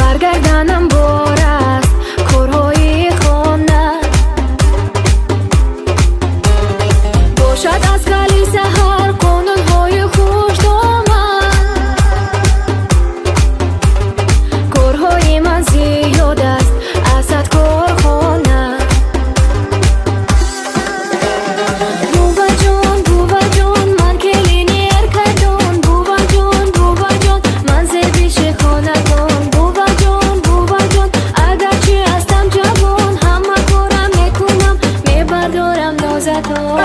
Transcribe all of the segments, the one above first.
برگردنم بار است کارهای خانه باشد از گلی سحر قانونهای خوش دامن کارهای من زیاد است ازت کارخانه بوبا جان من کلینیر کردم بوبا جان من زیر پیش خانه کن بوبا جان اگرچه هستم جوان همه کارم میکنم میبردارم نازتان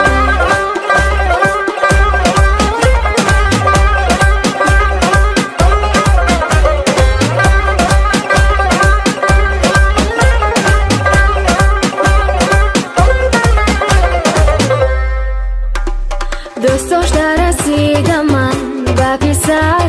دوست داشته رسیدم من به پسر